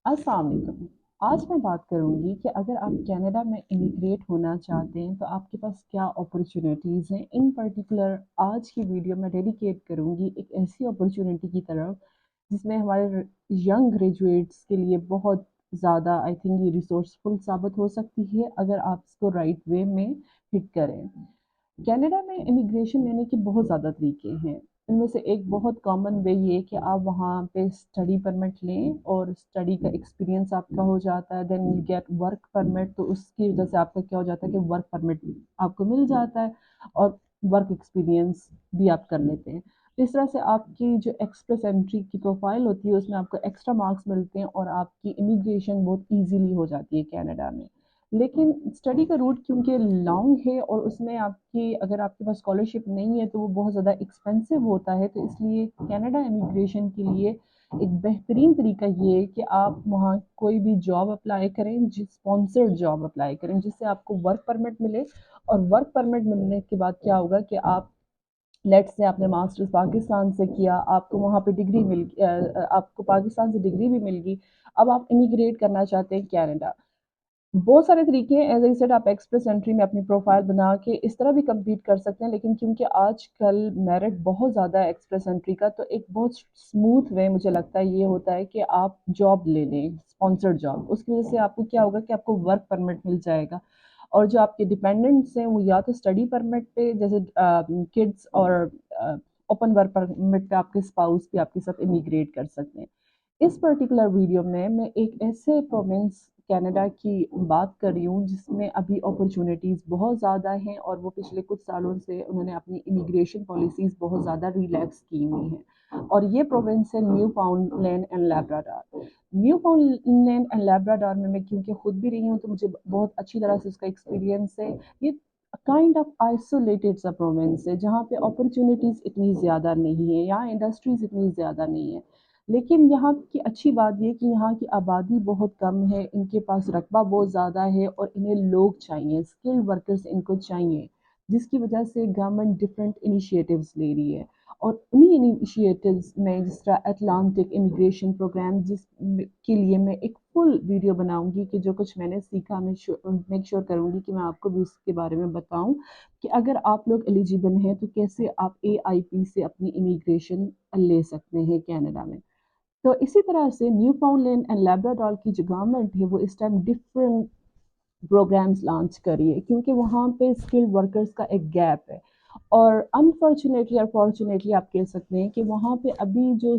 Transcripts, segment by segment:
अस्सलाम वालेकुम। आज मैं बात करूँगी कि अगर आप कनाडा में इमिग्रेट होना चाहते हैं तो आपके पास क्या अपॉर्चुनिटीज़ हैं। इन पर्टिकुलर आज की वीडियो मैं डेडिकेट करूँगी एक ऐसी अपॉर्चुनिटी की तरफ जिसमें हमारे यंग ग्रेजुएट्स के लिए बहुत ज़्यादा आई थिंक ये रिसोर्सफुल साबित हो सकती है अगर आप इसको राइट वे में हिट करें। कनाडा में इमिग्रेशन लेने के बहुत ज़्यादा तरीके हैं। इनमें से एक बहुत कॉमन वे ये कि आप वहाँ पे स्टडी परमिट लें और स्टडी का एक्सपीरियंस आपका हो जाता है, then you get work permit, तो उसकी वजह से आपका क्या हो जाता है कि वर्क परमिट आपको मिल जाता है और वर्क एक्सपीरियंस भी आप कर लेते हैं। इस तरह से आपकी जो एक्सप्रेस एंट्री की प्रोफाइल होती है उसमें आपको एक्स्ट्रा मार्क्स मिलते हैं और आपकी इमिग्रेशन बहुत ईजीली हो जाती है कनाडा में। लेकिन स्टडी का रूट क्योंकि लॉन्ग है और उसमें आपकी अगर आपके पास स्कॉलरशिप नहीं है तो वो बहुत ज़्यादा एक्सपेंसिव होता है, तो इसलिए कनाडा इमिग्रेशन के लिए एक बेहतरीन तरीका ये है कि आप वहाँ कोई भी जॉब अप्लाई करें, जिस स्पॉन्सर्ड जॉब अप्लाई करें जिससे आपको वर्क परमिट मिले। और वर्क परमिट मिलने के बाद क्या होगा कि आप लेट्स से आपने मास्टर्स पाकिस्तान से किया, आपको वहाँ पे डिग्री आपको पाकिस्तान से डिग्री भी मिल गई। अब आप इमिग्रेट करना चाहते हैं कनाडा, बहुत सारे तरीके हैं। एज आई सेड आप एक्सप्रेस एंट्री में अपनी प्रोफाइल बना के इस तरह भी कम्पीट कर सकते हैं, लेकिन क्योंकि आजकल मेरिट बहुत ज़्यादा है एक्सप्रेस एंट्री का, तो एक बहुत स्मूथ वे मुझे लगता है ये होता है कि आप जॉब ले लें, स्पॉन्सर्ड जॉब। उसकी वजह से आपको क्या होगा कि आपको वर्क परमिट मिल जाएगा और जो आपके डिपेंडेंट्स हैं वो या तो स्टडी परमिट पे जैसे किड्स और ओपन वर्क परमिट पे आपके स्पाउस भी आपके साथ इमिग्रेट कर सकते हैं। इस पर्टिकुलर वीडियो में मैं एक ऐसे प्रोविंस कनाडा की बात कर रही हूँ जिसमें अभी अपॉर्चुनिटीज़ बहुत ज़्यादा हैं और वो पिछले कुछ सालों से उन्होंने अपनी इमिग्रेशन पॉलिसीज़ बहुत ज़्यादा रिलैक्स की हुई हैं। और ये प्रोविंस है new फाउंडलैंड and Labrador. New फाउंडलैंड and Labrador में मैं क्योंकि खुद भी रही हूँ तो मुझे बहुत अच्छी तरह से उसका एक्सपीरियंस है। ये काइंड ऑफ आइसोलेटेड सा प्रोविंस है जहाँ पे अपॉर्चुनिटीज़ इतनी ज़्यादा नहीं है, यहाँ इंडस्ट्रीज़ इतनी ज़्यादा नहीं है। लेकिन यहाँ की अच्छी बात ये कि यहाँ की आबादी बहुत कम है, इनके पास रकबा बहुत ज़्यादा है और इन्हें लोग चाहिए, स्किल्ड वर्कर्स इनको चाहिए, जिसकी वजह से गवर्नमेंट डिफरेंट इनिशिएटिव्स ले रही है। और उन्हीं इनिशिएटिव्स में जिस तरह अटलांटिक इमिग्रेशन प्रोग्राम, जिस के लिए मैं एक फुल वीडियो बनाऊंगी कि जो कुछ मैंने सीखा मैं मेक श्योर करूंगी कि मैं आपको भी उसके बारे में बताऊं कि अगर आप लोग एलिजिबल हैं तो कैसे आप AIP से अपनी इमिग्रेशन ले सकते हैं कनाडा में। तो इसी तरह से न्यू फाउंडलैंड एंड लैब्राडोर की जो गवर्नमेंट है वो इस टाइम डिफरेंट प्रोग्राम्स लॉन्च करी है क्योंकि वहाँ पे स्किल्ड वर्कर्स का एक गैप है। और अनफॉर्चुनेटली और फॉर्चुनेटली आप कह सकते हैं कि वहाँ पे अभी जो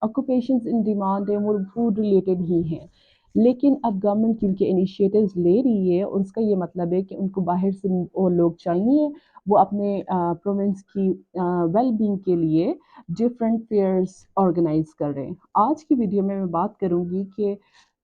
ऑक्यूपेशंस इन डिमांड है वो फूड रिलेटेड ही हैं। लेकिन अब गवर्नमेंट क्योंकि इनिशिएटिव्स ले रही है और उसका ये मतलब है कि उनको बाहर से और लोग चाहिए, वो अपने प्रोविंस की वेल बींग के लिए डिफरेंट फेयर्स ऑर्गेनाइज कर रहे हैं। आज की वीडियो में मैं बात करूंगी कि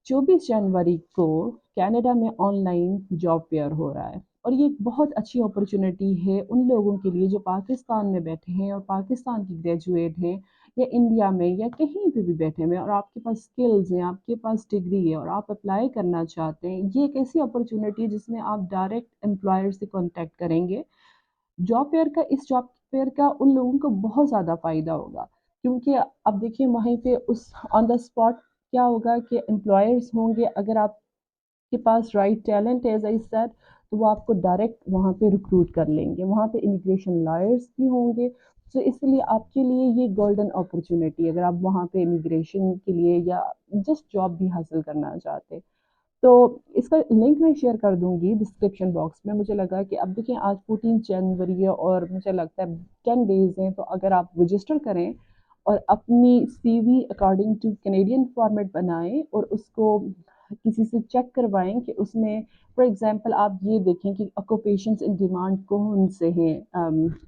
24 जनवरी को कनाडा में ऑनलाइन जॉब फेयर हो रहा है और ये एक बहुत अच्छी अपॉर्चुनिटी है उन लोगों के लिए जो पाकिस्तान में बैठे हैं और पाकिस्तान की ग्रेजुएट हैं या इंडिया में या कहीं पे भी बैठे हुए हैं और आपके पास स्किल्स हैं, आपके पास डिग्री है और आप अप्लाई करना चाहते हैं। ये एक ऐसी अपॉर्चुनिटी है जिसमें आप डायरेक्ट एम्प्लॉयर से कांटेक्ट करेंगे। जॉब फेयर का उन लोगों को बहुत ज़्यादा फ़ायदा होगा क्योंकि अब देखिए वहीं पे उस ऑन द स्पॉट क्या होगा कि एम्प्लॉयर्स होंगे, अगर आपके पास राइट टैलेंट है एज आई सेड तो वो आपको डायरेक्ट वहाँ पे रिक्रूट कर लेंगे। वहाँ पे इमिग्रेशन लॉयर्स भी होंगे, तो इसलिए आपके लिए ये गोल्डन अपॉर्चुनिटी अगर आप वहाँ पे इमिग्रेशन के लिए या जस्ट जॉब भी हासिल करना चाहते। तो इसका लिंक मैं शेयर कर दूंगी डिस्क्रिप्शन बॉक्स में। मुझे लगा कि अब देखिए आज 14 जनवरी है और मुझे लगता है 10 डेज हैं, तो अगर आप रजिस्टर करें और अपनी CV according two Canadian format बनाएं और उसको किसी से चेक करवाएं कि उसमें फॉर एग्जांपल आप ये देखें कि ऑक्यूपेशंस इन डिमांड कौन से हैं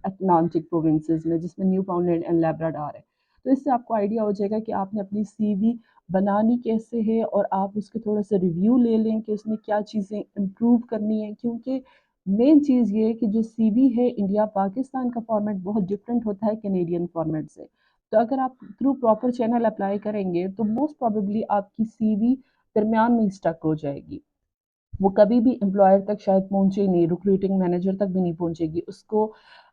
अटलांटिक प्रोविंसेस में जिसमें न्यू फाउंडलैंड एंड लैब्राडोर है। तो इससे आपको आइडिया हो जाएगा कि आपने अपनी CV बनानी कैसे है और आप उसके थोड़ा सा रिव्यू ले लें कि उसमें क्या चीज़ें इम्प्रूव करनी है, क्योंकि मेन चीज़ ये है कि जो CV है इंडिया पाकिस्तान का फॉर्मेट बहुत डिफरेंट होता है कैनेडियन फॉर्मेट से। तो अगर आप थ्रू प्रॉपर चैनल अप्लाई करेंगे तो मोस्ट प्रोबेबली आपकी CV दरमियान में स्टक हो जाएगी, वो कभी भी एम्प्लॉयर तक शायद पहुंचे ही नहीं, रिक्रूटिंग मैनेजर तक भी नहीं पहुंचेगी, उसको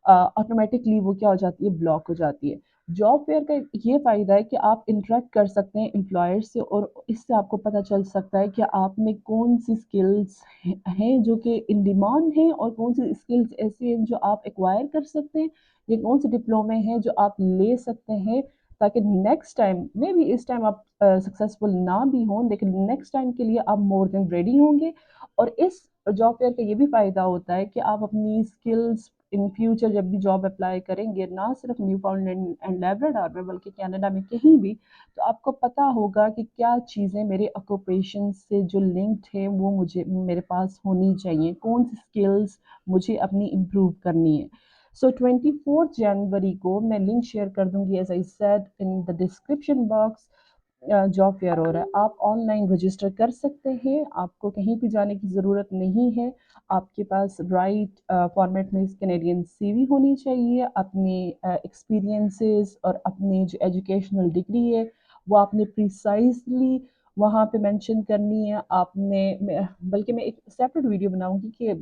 ऑटोमेटिकली वो क्या हो जाती है, ब्लॉक हो जाती है। जॉब फेयर का ये फ़ायदा है कि आप इंटरेक्ट कर सकते हैं एम्प्लॉयर से और इससे आपको पता चल सकता है कि आप में कौन-सी स्किल्स हैं जो कि इन डिमांड हैं और कौन-सी स्किल्स ऐसी हैं जो आप एक्वायर कर सकते हैं, या कौन-से डिप्लोमे हैं जो आप ले सकते हैं, ताकि नेक्स्ट टाइम मेबी इस टाइम आप सक्सेसफुल ना भी हों, लेकिन नेक्स्ट टाइम के लिए आप मोर देन रेडी होंगे। और इस जॉब फेयर का ये भी फ़ायदा होता है कि आप अपनी स्किल्स इन फ्यूचर जब भी जॉब अप्लाई करेंगे, ना सिर्फ न्यू फाउंडलैंड एंड लेब्राडोर में बल्कि कनाडा में कहीं भी, तो आपको पता होगा कि क्या चीज़ें मेरे ऑक्यूपेशन से जो लिंक्ड है वो मुझे मेरे पास होनी चाहिए, कौन सी स्किल्स मुझे अपनी इम्प्रूव करनी है। सो 24 जनवरी को मैं लिंक शेयर कर दूंगी as I said in the description box. Job fair हो रहा है, आप ऑनलाइन रजिस्टर कर सकते हैं, आपको कहीं भी जाने की ज़रूरत नहीं है। आपके पास राइट फॉर्मेट में कैनेडियन सीवी होनी चाहिए, अपने एक्सपीरियंसेस और अपनी जो एजुकेशनल डिग्री है वो आपने प्रिसाइजली वहाँ पे मेंशन करनी है। बल्कि मैं एक सेपरेट वीडियो बनाऊंगी कि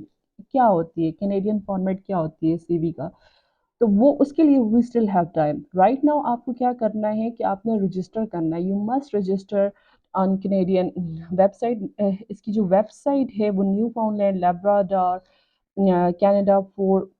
क्या होती है कैनेडियन फॉर्मेट, क्या होती है सीवी का। तो वो उसके लिए we still have time. Right now आपको क्या करना है कि आपने रजिस्टर करना है, you must register on Canadian website. इसकी जो वेबसाइट है वो Newfoundland Labrador Canada for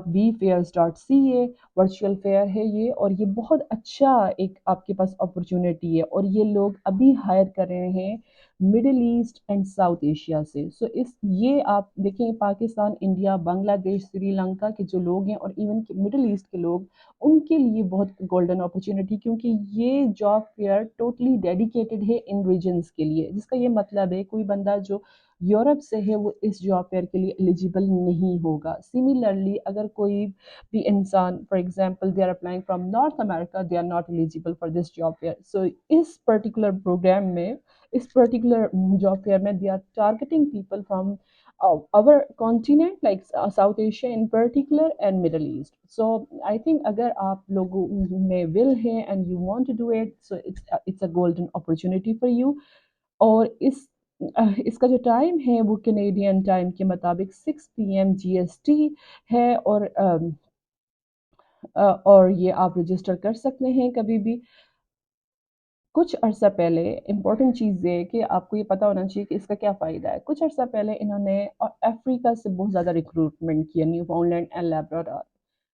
.bfairs.ca virtual fair है ये, और ये बहुत अच्छा एक आपके पास अपॉर्चुनिटी है, और ये लोग अभी हायर कर रहे हैं middle east and south Asia से। सो इस ये आप देखें, पाकिस्तान, इंडिया, बांग्लादेश, श्रीलंका के जो लोग हैं और इवन के मिडिल ईस्ट के लोग, उनके लिए बहुत गोल्डन अपॉर्चुनिटी, क्योंकि ये जॉब फेयर टोटली डेडिकेटेड है इन रीजन्स के लिए, जिसका ये मतलब है कोई बंदा जो यूरोप से है वो इस जॉब फेयर के लिए एलिजिबल नहीं होगा। सिमिलरली अगर कोई भी इंसान, for example they are applying from north America, they are not eligible for this job fair. So इस पर्टिकुलर प्रोग्राम में, इस पर्टिकुलर जॉब फेयर में they are targeting people from our continent like South Asia in particular and Middle East. So I think अगर आप लोगों में will है and you want to do it, so it's a golden opportunity for you। और इसका जो time है वो कैनेडियन टाइम के मुताबिक 6 PM GST है। और ये आप रजिस्टर कर सकते हैं कभी भी। कुछ अरसा पहले इम्पोर्टेंट चीज़ है कि आपको ये पता होना चाहिए कि इसका क्या फ़ायदा है। कुछ अरसा पहले इन्होंने अफ्रीका से बहुत ज़्यादा रिक्रूटमेंट किया, न्यू फाउंडलैंड एंड लेब्राडोर।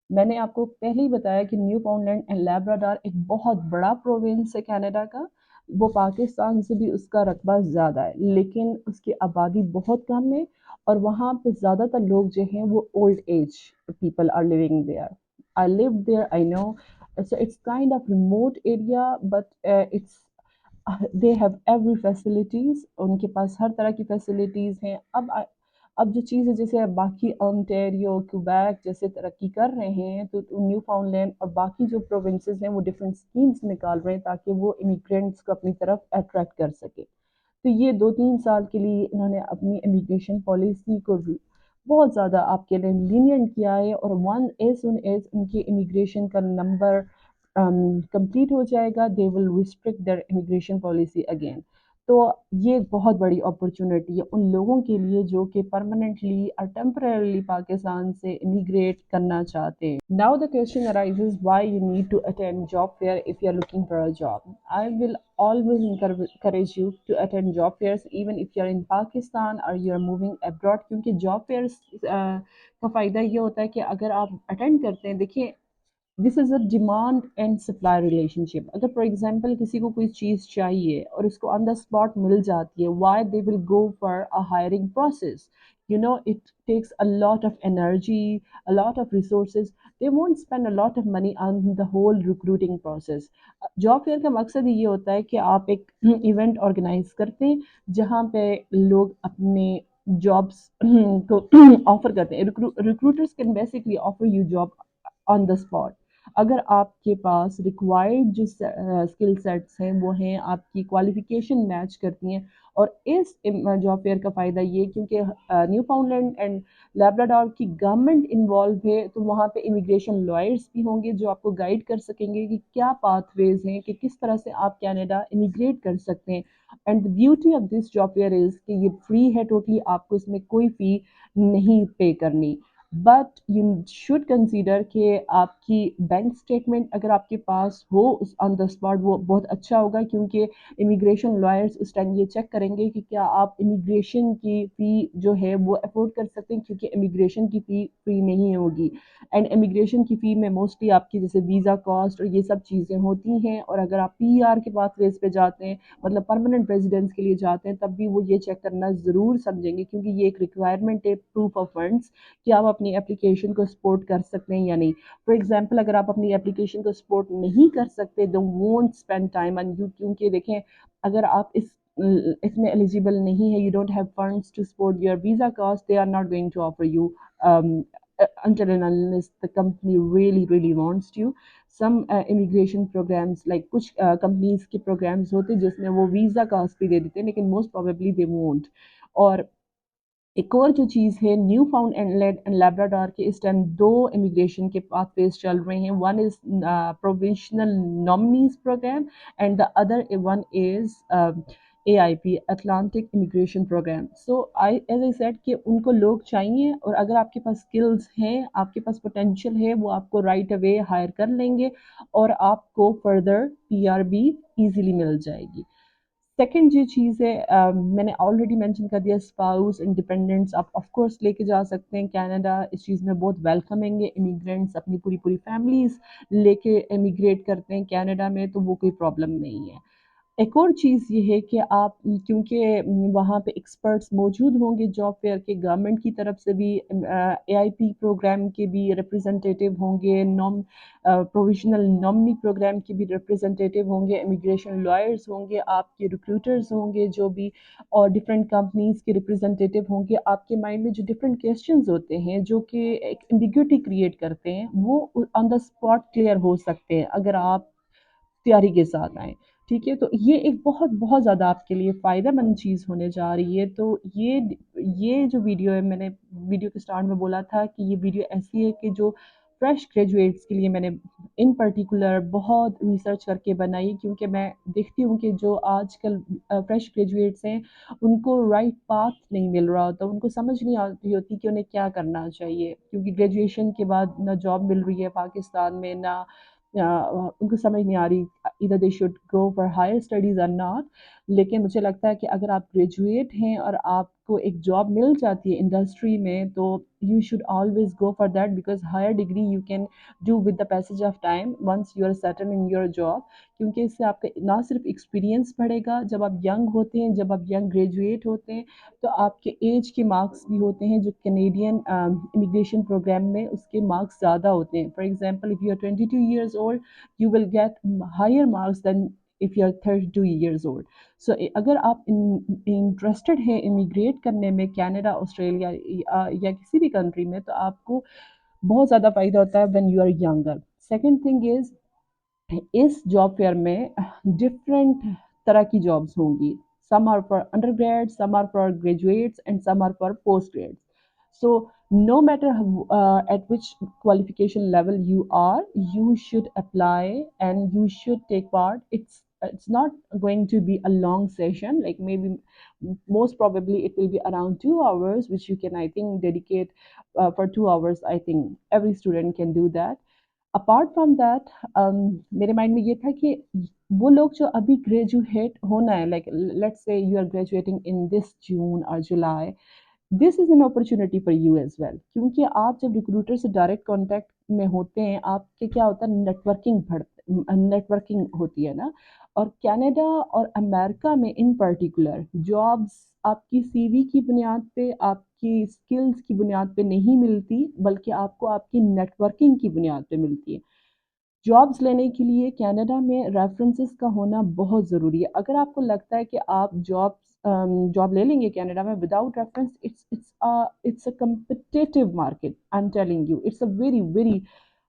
मैंने आपको पहले ही बताया कि न्यू फाउंडलैंड एंड लेब्राडोर एक बहुत बड़ा प्रोविंस है कनाडा का। वो पाकिस्तान से भी उसका रकबा ज़्यादा है, लेकिन उसकी आबादी बहुत कम है, और वहाँ पे ज़्यादातर लोग जो हैं वो old age people are living there. I live there, I know. So it's kind of remote area, but it's they have every facilities, उनके पास हर तरह की फैसिलिटीज़ हैं। अब जो चीज़ है, जैसे अब बाकी ओंटारियो, क्यूबेक जैसे तरक्की कर रहे हैं, तो न्यू फाउंडलैंड और बाकी जो प्रोविंसेस हैं वो डिफरेंट स्कीम्स निकाल रहे हैं ताकि वो इमिग्रेंट्स को अपनी तरफ अट्रैक्ट कर सके। तो ये 2-3 साल के लिए इन्होंने अपनी इमिग्रेशन पॉलिसी को बहुत ज़्यादा आपके लिए लीनियंट किया है, और वन एज सुन एज उनके इमिग्रेशन का नंबर कंप्लीट हो जाएगा, they will restrict their immigration policy again. तो ये बहुत बड़ी अपॉर्चुनिटी है उन लोगों के लिए जो कि परमानेंटली और टेम्परेली पाकिस्तान से इमिग्रेट करना चाहते हैं। Now the question arises why you need to attend job fair if you are looking for a job. I will always encourage you to attend job fairs even if you're in Pakistan or you're moving abroad, क्योंकि job fairs का फ़ायदा ये होता है कि अगर आप attend करते हैं, देखिए this is a demand and supply relationship. अगर फॉर एग्जांपल किसी को कोई चीज़ चाहिए और उसको ऑन द स्पॉट मिल जाती है, why they will go for a hiring process, you know it takes a lot of energy, a lot of resources, they won't spend a lot of money on the whole recruiting process। Job fair का मकसद ये होता है कि आप एक event organise करते हैं जहाँ पे लोग अपने जॉब्स को ऑफर करते हैं। Recruiters can basically offer you job on the spot. अगर आपके पास रिक्वायर्ड जो स्किल सेट्स हैं वो हैं, आपकी क्वालिफिकेशन मैच करती हैं। और इस जॉब फेयर का फ़ायदा ये, क्योंकि न्यू फाउंडलैंड एंड लेब्राडोर की गवर्नमेंट इन्वॉल्व है, तो वहाँ पे इमिग्रेशन लॉयर्स भी होंगे जो आपको गाइड कर सकेंगे कि क्या पाथवेज हैं, कि किस तरह से आप कनाडा इमिग्रेट कर सकते हैं। And the beauty of this job fair is कि ये फ्री है टोटली, आपको इसमें कोई फ़ी नहीं पे करनी। بٹ یو شوڈ کنسیڈر کہ آپ کی بینک اسٹیٹمنٹ اگر آپ کے پاس ہو آن دا اسپاٹ وہ بہت اچھا ہوگا، کیونکہ امیگریشن لائرس اس ٹائم یہ چیک کریں گے کہ کیا آپ امیگریشن کی فی جو ہے وہ افورڈ کر سکتے ہیں، کیونکہ امیگریشن کی فی فری نہیں ہوگی. اینڈ امیگریشن کی فی میں موسٹلی آپ کی جیسے ویزا کاسٹ اور یہ سب چیزیں ہوتی ہیں، اور اگر آپ پی آر کے پاس ویز پہ جاتے ہیں، مطلب پرماننٹ ریزیڈنس کے لیے جاتے ہیں، تب بھی وہ یہ چیک کرنا ضرور سمجھیں گے، کیونکہ یہ ایک ریکوائرمنٹ ہے پروف آف فنڈس کہ آپ اپنی اپلیکیشن کو سپورٹ کر سکتے ہیں یا نہیں. فار ایگزامپل اگر آپ اپنی اپلیکیشن کو سپورٹ نہیں کر سکتے they won't spend time on you, کیونکہ دیکھیں اگر آپ اس میں ایلیجیبل نہیں ہے، you don't have funds to support your visa cost, they are not going to offer you until and unless the company really wants you. Some immigration programs like کچھ companies کے programs ہوتے جس میں وہ visa cost بھی دے دیتے ہیں، لیکن most probably they won't. اور ایک اور جو چیز ہے، نیو فاؤنڈ اینڈ لیبراڈور کے اس ٹائم دو امیگریشن کے پاتھ ویز چل رہے ہیں. One is provincial nominees programme and the other one is A I P Atlantic immigration programme. So as I said کہ ان کو لوگ چاہیے، اور اگر آپ کے پاس اسکلز ہیں، آپ کے پاس پوٹینشیل ہے، وہ آپ کو رائٹ اوے ہائر کر لیں گے اور آپ کو فردر پی آر بھی ایزیلی مل جائے گی. سیکنڈ جو چیز ہے، میں نے آلریڈی مینشن کر دیا، اسپاؤس انڈیپینڈنٹس آپ آف کورس لے کے جا سکتے ہیں کینیڈا. اس چیز میں بہت ویلکمنگ ہے، امیگرینٹس اپنی پوری فیملیز لے کے امیگریٹ کرتے ہیں کینیڈا میں، تو وہ کوئی پرابلم نہیں ہے. ایک اور چیز یہ ہے کہ آپ کیونکہ وہاں پہ ایکسپرٹس موجود ہوں گے جاب فیئر کے، گورنمنٹ کی طرف سے بھی اے آئی پی پروگرام کے بھی ریپرزنٹیٹیو ہوں گے، پروویژنل نامنی پروگرام کے بھی ریپرزنٹیٹیو ہوں گے، امیگریشن لائرز ہوں گے، آپ کے ریکروٹرز ہوں گے جو بھی، اور ڈفرینٹ کمپنیز کے ریپرزنٹیٹیو ہوں گے. آپ کے مائنڈ میں جو ڈفرینٹ کویسچنز ہوتے ہیں جو کہ ایک ایمبیگوٹی کریٹ کرتے ہیں، وہ آن دا اسپاٹ کلیئر ہو سکتے ہیں اگر آپ تیاری کے ساتھ آئیں. ٹھیک ہے، تو یہ ایک بہت زیادہ آپ کے لیے فائدہ مند چیز ہونے جا رہی ہے. تو یہ جو ویڈیو ہے، میں نے ویڈیو کے سٹارٹ میں بولا تھا کہ یہ ویڈیو ایسی ہے کہ جو فریش گریجویٹس کے لیے میں نے ان پرٹیکولر بہت ریسرچ کر کے بنائی، کیونکہ میں دیکھتی ہوں کہ جو آج کل فریش گریجویٹس ہیں ان کو رائٹ پاتھ نہیں مل رہا ہوتا، ان کو سمجھ نہیں آتی ہوتی کہ انہیں کیا کرنا چاہیے، کیونکہ گریجویشن کے بعد نہ جاب مل رہی ہے پاکستان میں، نہ ان کو سمجھ نہیں آ رہی either they should go for higher studies or not. لیکن مجھے لگتا ہے کہ اگر آپ گریجویٹ ہیں اور آپ کو ایک جاب مل جاتی ہے انڈسٹری میں، تو you should always go for that, because higher degree you can do with the passage of time once you are settle in your job. کیونکہ اس سے آپ کا نہ صرف ایکسپیرینس بڑھے گا، جب آپ ینگ ہوتے ہیں، جب آپ ینگ گریجویٹ ہوتے ہیں تو آپ کے ایج کے مارکس بھی ہوتے ہیں جو کینیڈین امیگریشن پروگرام میں اس کے مارکس زیادہ ہوتے ہیں. For example if you are 22 years old you will get higher marks than if you are 32 years old. So اگر آپ انٹرسٹڈ ہیں امیگریٹ کرنے میں کینیڈا، آسٹریلیا یا کسی بھی کنٹری میں، تو آپ کو بہت زیادہ فائدہ ہوتا ہے when you are younger. Second thing is اس جاب فیئر میں ڈفرینٹ طرح کی جابس ہوں گی. Some are for undergrad, some are for graduates and some are for postgrad. So no matter at which qualification level you are, you should apply and you should take part. It's not going to be a long session, like maybe most probably it will be around 2 hours, which you can, I think, dedicate for 2 hours. I think every student can do that. Apart from that میرے mind میں یہ تھا کہ وہ لوگ جو ابھی graduate ہونا ہے، like let's say you are graduating in this June اور July, this is an opportunity for you as well. کیونکہ آپ جب ریکروٹر سے ڈائریکٹ کانٹیکٹ میں ہوتے ہیں، آپ کے کیا ہوتا ہے، نیٹ ورکنگ ہوتی ہے نا. اور کینیڈا اور امریکہ میں ان پرٹیکولر جابس آپ کی سی وی کی بنیاد پہ، آپ کی اسکلز کی بنیاد پہ نہیں ملتی، بلکہ آپ کو آپ کی نیٹ ورکنگ کی بنیاد پہ ملتی ہے. جابس لینے کے لیے کینیڈا میں ریفرنسز کا ہونا بہت ضروری ہے. اگر آپ کو لگتا ہے کہ آپ جاب لے لیں گے کینیڈا میں without reference, it's a competitive market. I'm telling you it's a very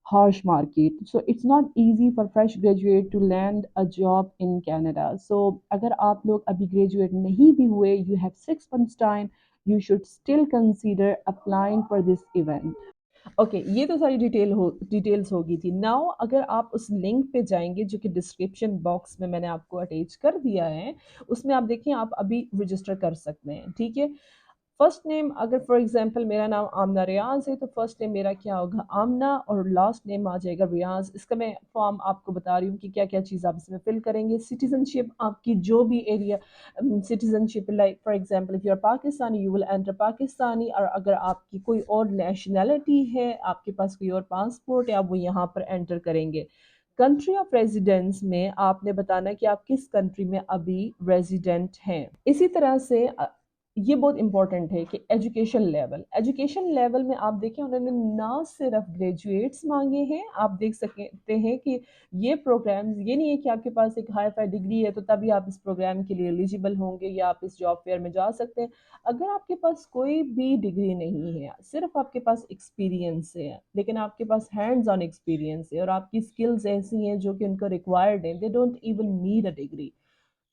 harsh market. So it's not easy for fresh graduate to land a job in Canada. So اگر آپ لوگ ابھی graduate نہیں بھی ہوئے، you have 6 months time, you should still consider applying for this event. Okay, یہ تو ساری ڈیٹیلز ہوگی تھی. ناؤ اگر آپ اس لنک پہ جائیں گے جو کہ ڈسکرپشن باکس میں نے آپ کو اٹیچ کر دیا ہے، اس میں آپ دیکھیں آپ ابھی رجسٹر کر سکتے ہیں. ٹھیک ہے، فرسٹ نیم اگر فار ایگزامپل میرا نام آمنہ ریاض ہے تو فرسٹ نیم میرا کیا ہوگا آمنہ، اور لاسٹ نیم آ جائے گا ریاض. اس کا میں فارم آپ کو بتا رہی ہوں کہ کیا کیا چیز آپ اس میں فل کریں گے. سٹیزن شپ آپ کی جو بھی area citizenship like for example if you are Pakistani you will enter Pakistani, اور اگر آپ کی کوئی اور نیشنلٹی ہے، آپ کے پاس کوئی اور پاسپورٹ ہے، آپ وہ یہاں پر انٹر کریں گے. کنٹری آف ریزیڈنس میں آپ نے بتانا کہ آپ کس کنٹری میں ابھی ریزیڈنٹ ہیں. اسی طرح سے یہ بہت امپورٹنٹ ہے کہ ایجوکیشن لیول میں آپ دیکھیں انہوں نے نہ صرف گریجویٹس مانگے ہیں. آپ دیکھ سکتے ہیں کہ یہ پروگرامز یہ نہیں ہے کہ آپ کے پاس ایک ہائی فائی ڈگری ہے تو تبھی آپ اس پروگرام کے لیے ایلیجیبل ہوں گے یا آپ اس جاب فیئر میں جا سکتے ہیں. اگر آپ کے پاس کوئی بھی ڈگری نہیں ہے، صرف آپ کے پاس ایکسپیرینس ہے، لیکن آپ کے پاس ہینڈز آن ایکسپیرینس ہے اور آپ کی اسکلز ایسی ہیں جو کہ ان کو ریکوائرڈ ہیں، they don't even need a degree.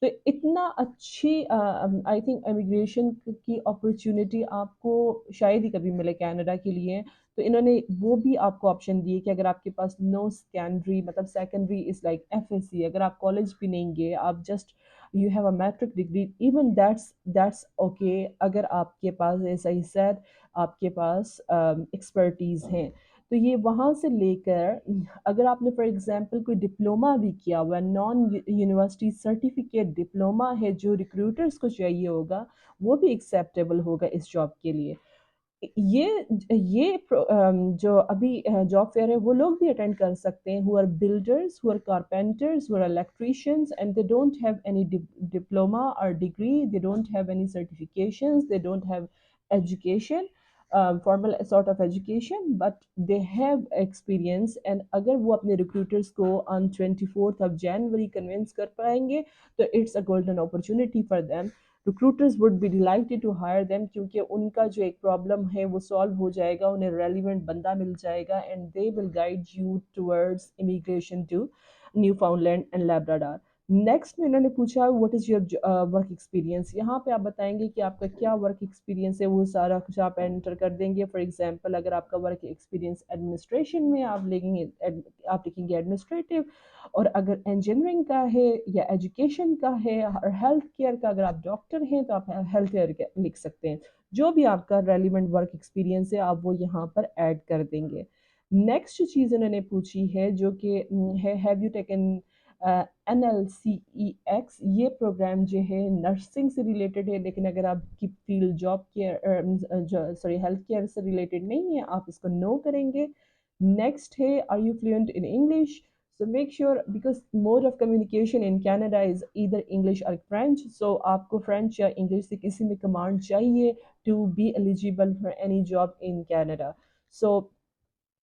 تو اتنا اچھی آئی تھنک امیگریشن کی اپرچونٹی آپ کو شاید ہی کبھی ملے کینیڈا کے لیے. تو انہوں نے وہ بھی آپ کو آپشن دیے کہ اگر آپ کے پاس نو سیکنڈری، مطلب secondary is like F S C, اگر آپ کالج بھی نہیں گئے، آپ just you have a matric degree, even that's okay, اگر آپ کے پاس ایسا ہی سیٹ آپ کے پاس ایکسپرٹیز ہیں. تو یہ وہاں سے لے کر اگر آپ نے فار ایگزامپل کوئی ڈپلوما بھی کیا ہوا، نان یونیورسٹی سرٹیفکیٹ ڈپلوما ہے جو ریکروٹرز کو چاہیے ہوگا، وہ بھی ایکسیپٹیبل ہوگا اس جاب کے لیے. یہ جو ابھی جاب فیئر ہے وہ لوگ بھی اٹینڈ کر سکتے ہیں who are builders, who are carpenters, who are electricians and they don't have any diploma or degree, they don't have any certifications, they don't have education, formal sort of education, but they have experience. And اگر وہ اپنے recruiters کو on 24th of January convince کر پائیں گے تو it's a golden opportunity for them. Recruiters would be delighted to hire them کیونکہ ان کا جو ایک پرابلم ہے وہ سالو ہو جائے گا، انہیں ریلیونٹ بندہ مل جائے گا and they will guide you towards immigration to Newfoundland and Labrador. Next میں انہوں نے پوچھا what is your work experience. یہاں پہ آپ بتائیں گے کہ آپ کا کیا ورک ایکسپیرینس ہے، وہ سارا کچھ آپ انٹر کر دیں گے. فار ایگزامپل اگر آپ کا ورک ایکسپیرینس ایڈمنسٹریشن میں آپ لکھیں گے ایڈمنسٹریٹو، اور اگر انجینئرنگ کا ہے یا ایجوکیشن کا ہے اور ہیلتھ کیئر کا، اگر آپ ڈاکٹر ہیں تو آپ ہیلتھ کیئر لکھ سکتے ہیں. جو بھی آپ کا ریلیونٹ ورک ایکسپیرینس ہے آپ وہ یہاں پر ایڈ کر دیں گے. نیکسٹ چیز انہوں نے پوچھی ہے جو کہ ہے ہیو یو ٹیکن NLCEX. یہ پروگرام جو ہے نرسنگ سے ریلیٹڈ ہے، لیکن اگر آپ کی field job care health care سے ریلیٹڈ نہیں ہے آپ اس کو نو کریں گے. نیکسٹ ہے are you fluent in English. So make sure because mode of communication in Canada is either English or French. So آپ کو فرینچ یا انگلش سے کسی میں کمانڈ چاہیے to be eligible for any job in Canada. So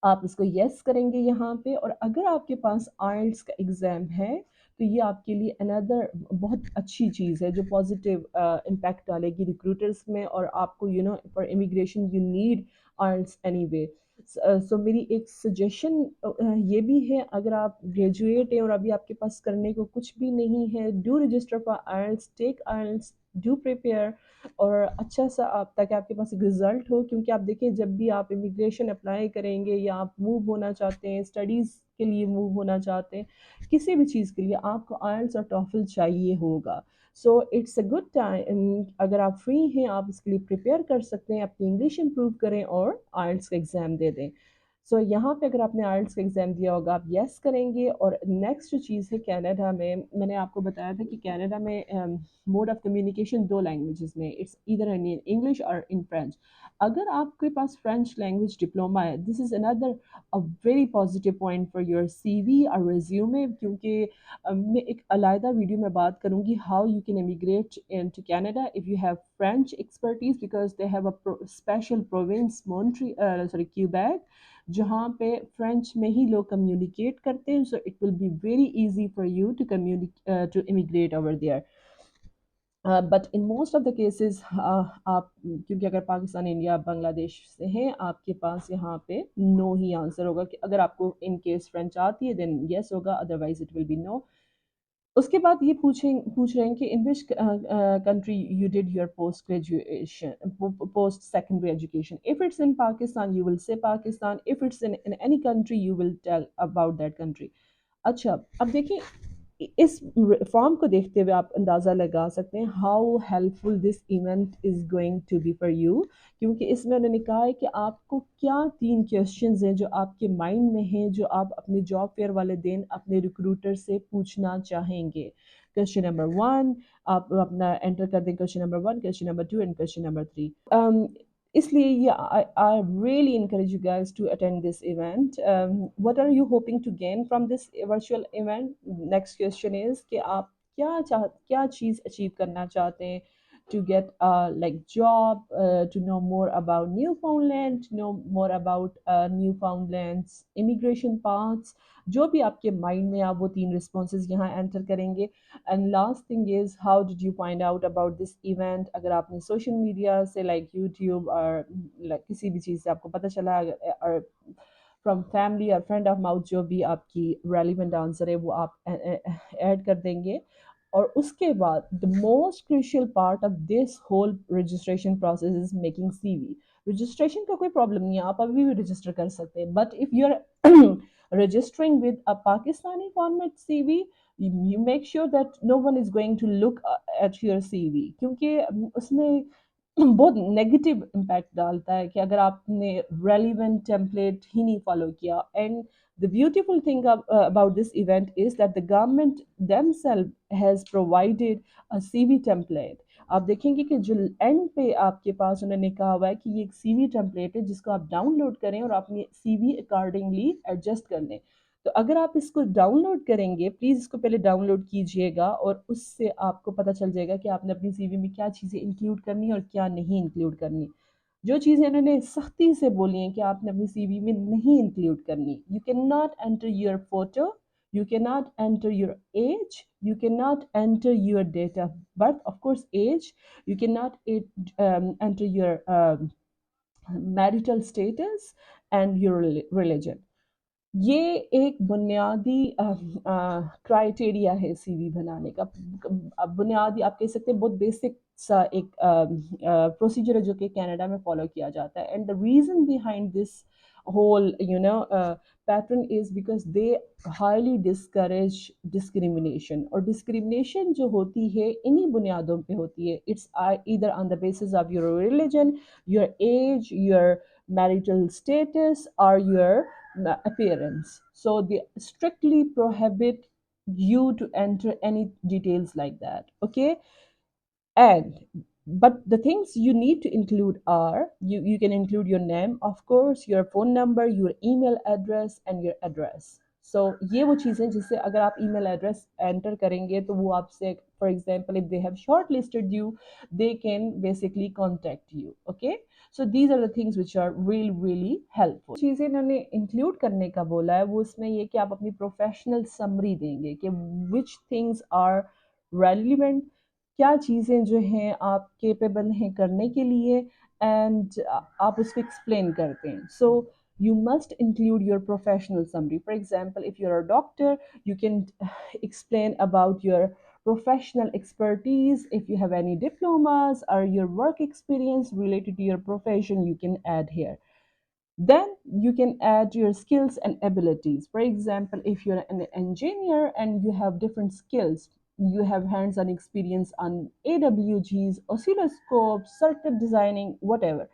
آپ اس کو یس کریں گے یہاں پہ. اور اگر آپ کے پاس آئلٹس کا ایگزام ہے تو یہ آپ کے لیے اندر بہت اچھی چیز ہے جو پازیٹیو امپیکٹ ڈالے گی ریکروٹرس میں. اور آپ کو for immigration you need IELTS anyway. So میری ایک سجیشن یہ بھی ہے اگر آپ گریجویٹ ہیں اور ابھی آپ کے پاس کرنے کو کچھ بھی نہیں ہے، do register for IELTS, take IELTS, do prepare. اور اچھا سا تاکہ آپ کے پاس ایک رزلٹ ہو. کیونکہ آپ دیکھیں جب بھی آپ امیگریشن اپلائی کریں گے یا آپ موو ہونا چاہتے ہیں، اسٹڈیز کے لیے موو ہونا چاہتے ہیں، کسی بھی چیز کے لیے آپ کو آئلٹس اور ٹافل چاہیے ہوگا. So it's a good time, اگر آپ فری ہیں آپ اس کے لیے پریپیئر کر سکتے ہیں، اپنی انگلش امپروو کریں اور آئلٹس کا ایگزام دے دیں. سو یہاں پہ اگر آپ نے آئلٹس کا ایگزام دیا ہوگا آپ یس کریں گے. اور نیکسٹ جو چیز ہے کینیڈا میں نے آپ کو بتایا تھا کہ کینیڈا میں موڈ آف کمیونیکیشن دو لینگویجز میں، اٹس ایدر ان انگلش اور ان فرینچ. اگر آپ کے پاس فرینچ لینگویج ڈپلوما ہے، this is another very positive point for your C V or resume. کیونکہ میں ایک علیحدہ ویڈیو میں بات کروں گی how you can immigrate to Canada if you have French expertise because they have a special province Quebec جہاں پہ فرینچ میں ہی لوگ کمیونیکیٹ کرتے ہیں. So it will be very easy for you to immigrate over there. But in most of the cases آپ کیونکہ اگر پاکستان، انڈیا، بنگلہ دیش سے ہیں آپ کے پاس یہاں پہ نو ہی آنسر ہوگا. کہ اگر آپ کو ان کیس فرینچ آتی ہے دین یس ہوگا، otherwise it will be no. اس کے بعد یہ پوچھ رہے ہیں کہ in which country you did your post graduation post secondary education. If it's in Pakistan you will say Pakistan, if it's in any country you will tell about that country. اچھا اب دیکھیں इस फॉर्म को देखते हुए आप अंदाज़ा लगा सकते हैं how helpful this event is going to be for you, क्योंकि इसमें उन्होंने कहा है कि आपको क्या 3 क्वेश्चंस हैं जो आपके माइंड में हैं, जो आप अपने जॉब फेयर वाले दिन अपने रिक्रूटर से पूछना चाहेंगे। क्वेश्चन नंबर 1 आप अपना एंटर कर दें, question number 1, question number 2 and question number 3। इसलिए ये I really encourage you guys to attend this event. What are you hoping to gain from this virtual event? Next question is कि आप क्या चीज़ achieve करना चाहते हैं, to get a like job, to know more about Newfoundland, to know more about Newfoundland's immigration paths, जो भी आपके mind में आप वो 3 रिस्पॉन्सेज यहाँ एंटर करेंगे। And last thing is how did you find out about this event. अगर आपने सोशल मीडिया से लाइक यूट्यूब और लाइक किसी भी चीज़ से आपको पता चला, और फ्रॉम फैमिली और फ्रेंड ऑफ माउथ जो भी आपकी रेलिवेंट आंसर है वो आप ऐड कर देंगे। और उसके बाद the most crucial part of this whole registration process is making CV. Registration का कोई प्रॉब्लम नहीं है, आप अभी भी रजिस्टर कर सकते हैं, but if you are registering with a Pakistani format CV, you make sure that no one is going to look at your CV, क्योंकि उसमें बहुत नेगेटिव इम्पैक्ट डालता है कि अगर आपने रेलिवेंट टेम्पलेट ही नहीं फॉलो किया। And the beautiful thing about this event is that the government themselves has provided a CV template। आप देखेंगे कि जो एंड पे आपके पास उन्होंने कहा हुआ है कि ये एक सीवी टेम्पलेट है जिसको आप डाउनलोड करें और अपनी सीवी अकॉर्डिंगली एडजस्ट कर लें। तो अगर आप इसको डाउनलोड करेंगे, प्लीज़ इसको पहले डाउनलोड कीजिएगा और उससे आपको पता चल जाएगा कि आपने अपनी सीवी में क्या चीज़ें इंक्लूड करनी और क्या नहीं इंक्लूड करनी। जो चीज़ें इन्होंने सख्ती से बोली हैं कि आपने अपनी सीवी में नहीं इंक्लूड करनी, you can not enter your photo, you cannot enter your age, you cannot enter your date of birth, of course age, you cannot enter your marital status and your religion। ये एक बुनियादी criteria है CV बनाने का। बुनियादी आप कह सकते हैं बहुत बेसिक सा एक प्रोसीजर है जो कि कनाडा में फॉलो किया जाता है। And the reason behind this whole pattern is because they highly discourage discrimination। और discrimination जो होती है इन्हीं बुनियादों पे होती है। It's either on the basis of your religion, your age, your marital status, or your appearance। So they strictly prohibit you to enter any details like that, okay? And but the things you need to include are, you can include your name, of course, your phone number, your email address and your address। so ये वो चीज़ें जिससे अगर आप email address enter करेंगे तो वो आपसे, for example if they have shortlisted you, they can basically contact you, okay? so these are the things which are really helpful। चीज़ें इन्होंने include करने का बोला है वो इसमें ये कि आप अपनी professional summary देंगे कि which things are relevant, क्या चीज़ें जो हैं आप केपेबल हैं करने के लिए, एंड आप उसको एक्सप्लेन करते हैं। सो you must include your professional summary। for example if you're a doctor, you can explain about your professional expertise, if you have any diplomas or your work experience related to your profession, you can add here। Then you can add your skills and abilities। for example if you're an engineer and you have different skills, you have hands-on experience on AWGs, oscilloscopes, circuit designing, whatever,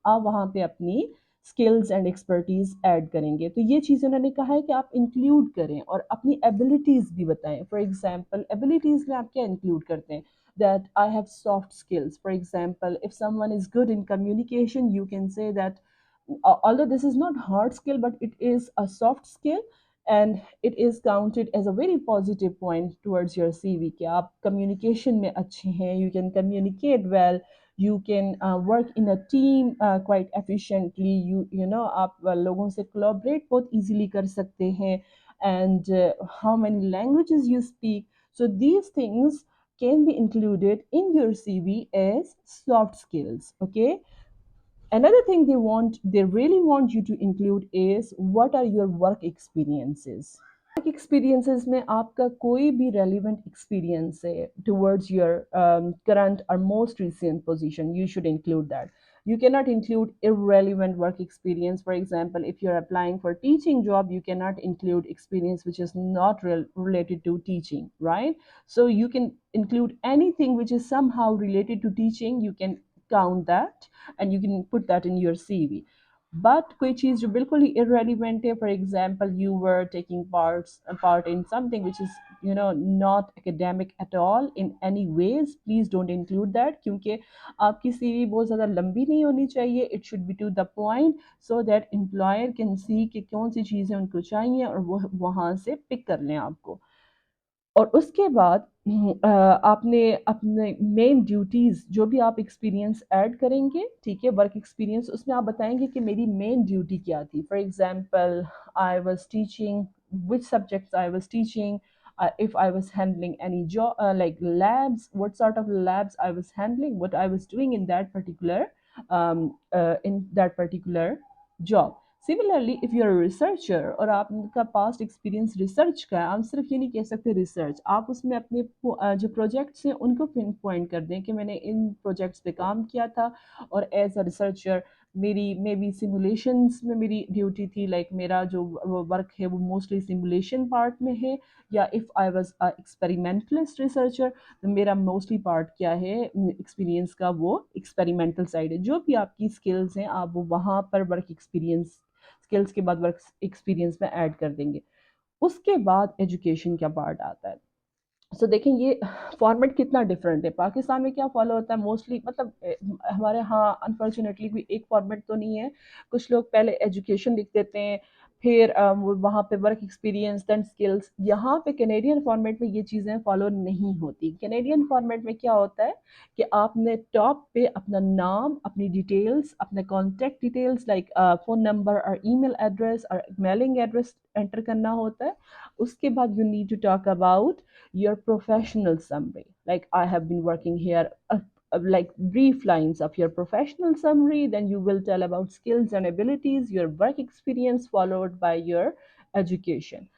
आप वहाँ पे अपनी skills and expertise add करेंगे। तो ये चीज़ें उन्होंने कहा है कि आप इंक्लूड करें और अपनी एबिलिटीज़ भी बताएं। फॉर एग्जांपल एबिलिटीज़ में आप क्या इंक्लूड करते हैं, that I have soft skills। For example, if someone is good in communication, you can say that although this is not hard skill but it is a soft skill and it is counted as a very positive point towards your CV कि आप communication में अच्छे हैं, you can communicate well, you can work in a team quite efficiently, you know आप लोगों से collaborate बहुत easily कर सकते हैं, and how many languages you speak। so these things can be included in your CV as soft skills, okay? Another thing they really want you to include is what are your work experiences, experiences में आपका कोई भी relevant experience है towards your current or most recent position, you should include that. You cannot include irrelevant work experience. For example, if you're applying for teaching job, you cannot include experience which is not related to teaching, right? So you can include anything which is somehow related to teaching. You can count that and you can put that in your CV. But कोई चीज़ जो बिल्कुल ही irrelevant है, for example you were taking part in something which is not academic at all in any ways, please don't include that. क्योंकि आपकी CV बहुत ज़्यादा लंबी नहीं होनी चाहिए, it should be to the point so that employer can see कि कौन सी चीज़ें उनको चाहिए और वो वहाँ से पिक कर लें आपको। और उसके बाद आपने अपने मेन ड्यूटीज़ जो भी आप एक्सपीरियंस ऐड करेंगे, ठीक है, वर्क एक्सपीरियंस, उसमें आप बताएंगे कि मेरी मेन ड्यूटी क्या थी। For example, I was teaching which subjects I was teaching, if I was handling any job, like labs, what sort of labs I was handling, what I was doing in that particular job. Similarly if you are researcher और आपका past experience research का है, आप सिर्फ ये नहीं कह सकते रिसर्च, आप उसमें अपने जो प्रोजेक्ट्स हैं उनको पिन पॉइंट कर दें कि मैंने इन प्रोजेक्ट्स पे काम किया था और एज अ रिसर्चर मेरी मे बी सिमुलेशंस में मेरी ड्यूटी थी, लाइक मेरा जो वर्क है वो मोस्टली सिमुलेशन पार्ट में है, या if I was a experimentalist researcher तो मेरा मोस्टली पार्ट क्या है एक्सपीरियंस का, वो एक्सपेरिमेंटल साइड है। जो भी आपकी स्किल्स हैं आप वो वहाँ पर वर्क एक्सपीरियंस स्किल्स के बाद वर्क एक्सपीरियंस में ऐड कर देंगे। उसके बाद एजुकेशन का पार्ट आता है। देखें ये फॉर्मेट कितना डिफरेंट है। पाकिस्तान में क्या फॉलो होता है मोस्टली, मतलब हमारे यहाँ अनफॉर्चुनेटली कोई एक फॉर्मेट तो नहीं है। कुछ लोग पहले एजुकेशन लिख देते हैं, फिर वहाँ पे वर्क एक्सपीरियंस देन स्किल्स। यहाँ पे कैनेडियन फॉर्मेट में ये चीज़ें फॉलो नहीं होती। कैनेडियन फॉर्मेट में क्या होता है कि आपने टॉप पे अपना नाम, अपनी डिटेल्स, अपने contact details like phone number और ईमेल एड्रेस और मेलिंग एड्रेस एंटर करना होता है। उसके बाद you need to talk about your professional summary, like I have been working here, like brief lines of your professional summary, then you will tell about skills and abilities, your work experience, followed by your education.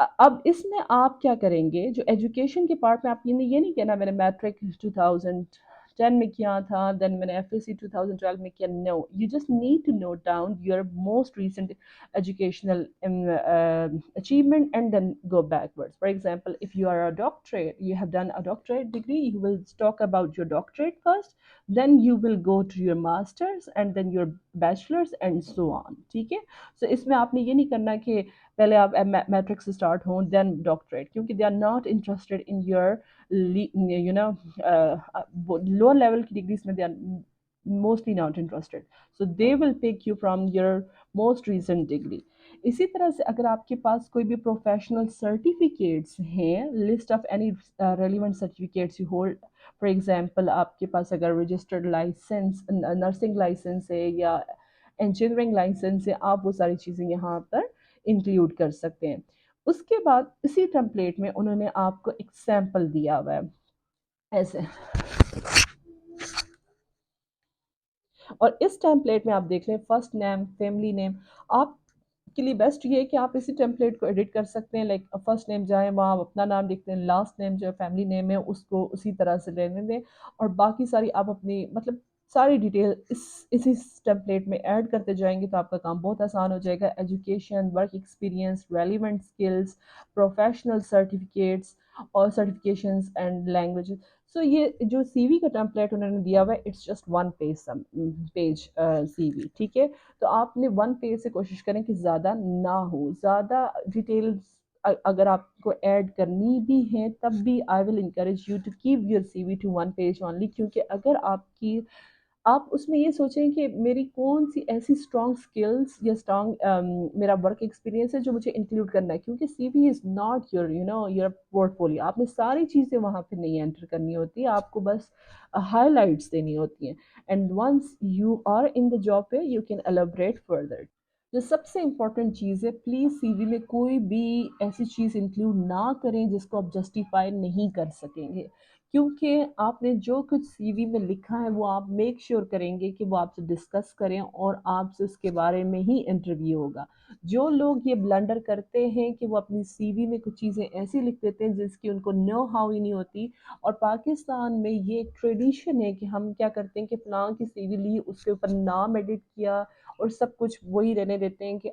अब इसमें आप क्या करेंगे, जो education के part में आप ये नहीं कहना मैंने मैट्रिक 2010 में किया था, देन मैंने एफएससी 2012 में किया। No, you just need to note down your most recent educational achievement and then go backwards. For example, if you are a doctorate, you have done a doctorate degree, you will talk about your doctorate first, then you will go to your masters and then your bachelors and so on, ठीक है। सो इसमें आपने ये नहीं करना कि पहले आप मैट्रिक से स्टार्ट हों देन डॉक्टरेट, क्योंकि they are not interested in your lower level की डिग्रीज में, they are mostly not interested, so they will pick you from your most recent degree. इसी तरह से अगर आपके पास कोई भी प्रोफेशनल सर्टिफिकेट्स हैं, list of any relevant certificates you hold, for example आपके पास अगर रजिस्टर्ड लाइसेंस, नर्सिंग लाइसेंस है या इंजीनियरिंग लाइसेंस है, आप वो सारी चीज़ें यहाँ पर इंक्लूड कर सकते हैं। उसके बाद इसी टेम्पलेट में उन्होंने आपको एक सैम्पल दिया हुआ है ऐसे, और इस टेम्पलेट में आप देख लें फर्स्ट नेम, फैमिली नेम। आप के लिए बेस्ट ये है कि आप इसी टेम्पलेट को एडिट कर सकते हैं, लाइक फर्स्ट नेम जाए वहाँ आप अपना नाम लिखते हैं, लास्ट नेम जो फैमिली नेम है उसको उसी तरह से रहने दें, और बाकी सारी आप अपनी मतलब सारी डिटेल इसी टेम्पलेट में ऐड करते जाएंगे तो आपका काम बहुत आसान हो जाएगा। Education, work experience, relevant skills, professional certificates और सर्टिफिकेशंस एंड लैंग्वेजेस। सो ये जो सीवी का टेम्पलेट उन्होंने दिया हुआ है, it's just one page CV, ठीक है। तो आपने वन पेज से कोशिश करें कि ज़्यादा ना हो, ज़्यादा डिटेल्स अगर आपको ऐड करनी भी है तब भी I will encourage you to keep your CV to one page only, क्योंकि अगर आप उसमें ये सोचें कि मेरी कौन सी ऐसी स्ट्रॉन्ग स्किल्स या स्ट्रॉन्ग मेरा वर्क एक्सपीरियंस है जो मुझे इंक्लूड करना है, क्योंकि CV is not your your portfolio. आपने सारी चीज़ें वहाँ पे नहीं एंटर करनी होती, आपको बस हाईलाइट्स देनी होती हैं, and once you are in the job पे यू कैन एलाबरेट फर्दर। जो सबसे इम्पोर्टेंट चीज़ है, प्लीज़ सीवी में कोई भी ऐसी चीज़ इंक्लूड ना करें जिसको आप जस्टिफाई नहीं कर सकेंगे, क्योंकि आपने जो कुछ सीवी में लिखा है वो आप मेक श्योर करेंगे कि वो आपसे डिस्कस करें और आपसे उसके बारे में ही इंटरव्यू होगा। जो लोग ये ब्लंडर करते हैं कि वो अपनी सीवी में कुछ चीज़ें ऐसी लिख देते हैं जिसकी उनको नो हाउ ही नहीं होती, और पाकिस्तान में ये एक ट्रेडिशन है कि हम क्या करते हैं कि फलां की सीवी ली, उसके ऊपर नाम एडिट किया और सब कुछ वही रहने देते हैं कि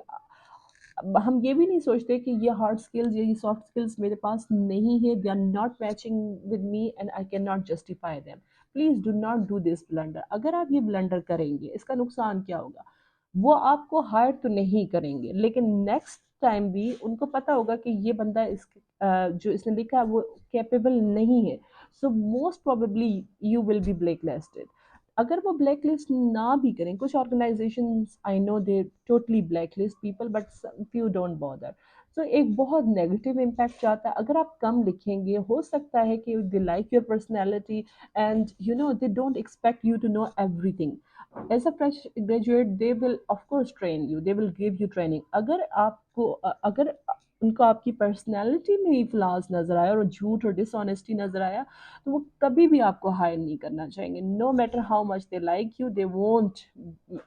हम ये भी नहीं सोचते कि ये हार्ड स्किल्स या ये सॉफ्ट स्किल्स मेरे पास नहीं है, they are not matching with me and I can not justify them. Please do not do this blunder. अगर आप ये ब्लंडर करेंगे इसका नुकसान क्या होगा, वो आपको हायर तो नहीं करेंगे लेकिन नेक्स्ट टाइम भी उनको पता होगा कि ये बंदा जो इसने लिखा है वो कैपेबल नहीं है, so most probably you will be blacklisted. अगर वो ब्लैक लिस्ट ना भी करें, कुछ organisations I know they totally blacklist people but few don't bother, so एक बहुत नेगेटिव इम्पैक्ट जाता है। अगर आप कम लिखेंगे हो सकता है कि they like your personality and you know they don't expect you to know everything. As a fresh graduate they will of course train you, they will give you training. अगर आपको अगर उनको आपकी पर्सनैलिटी में ही फ्लॉज नजर आया और झूठ और डिसऑनेस्टी नजर आया तो वो कभी भी आपको हायर नहीं करना चाहेंगे। No matter how much they like you, they won't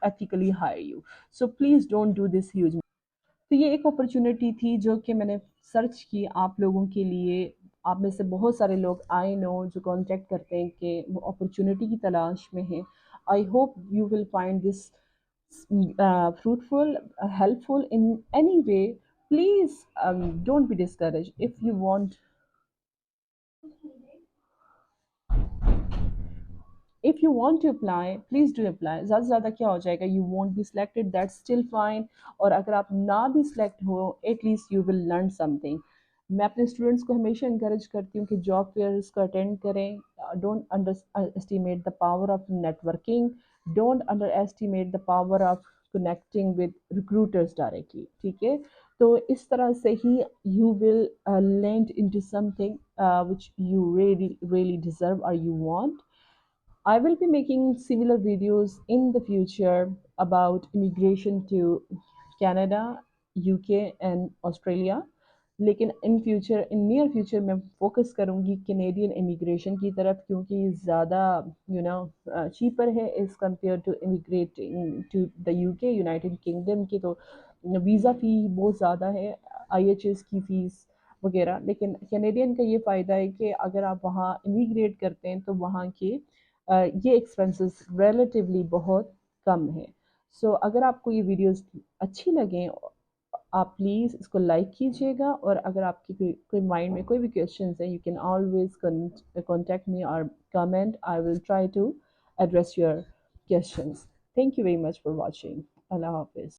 ethically hire you. So please don't do this huge. तो ये एक अपॉर्चुनिटी थी जो कि मैंने सर्च की आप लोगों के लिए। आप में से बहुत सारे लोग आई नो जो कांटेक्ट करते हैं कि वो अपॉर्चुनिटी की तलाश में हैं। I hope you will find this fruitful, helpful in any way. Please don't be discouraged. If you want, if you want to apply, please do apply. ज़्यादा से ज़्यादा क्या हो जाएगा, you won't be selected, that's still fine. और अगर आप ना भी select हो, at least you will learn something. मैं अपने स्टूडेंट्स को हमेशा इंकरेज करती हूँ कि जॉब फेयर्स को अटेंड करें। Don't underestimate the power of networking, don't underestimate the power of connecting with recruiters directly, ठीक है। तो इस तरह से ही you will land into something which you really deserve or you want. I will be making similar videos in the future about immigration to Canada, UK and Australia. लेकिन in near future मैं focus करूँगी Canadian immigration की तरफ, क्योंकि ज़्यादा you know cheaper है as compare to immigrating to the UK United Kingdom की। तो वीज़ा फ़ी बहुत ज़्यादा है, आईएचएस की फ़ीस वगैरह। लेकिन कैनेडियन का ये फ़ायदा है कि अगर आप वहाँ इमिग्रेट करते हैं तो वहाँ के ये एक्सपेंसेस रिलेटिवली बहुत कम है। सो अगर आपको ये वीडियोस अच्छी लगें, आप प्लीज़ इसको लाइक कीजिएगा, और अगर आपकी कोई माइंड में कोई भी क्वेश्चन है, you can always contact me और comment, I will try to address your questions. Thank you very much for watching. Allah हाफिज़।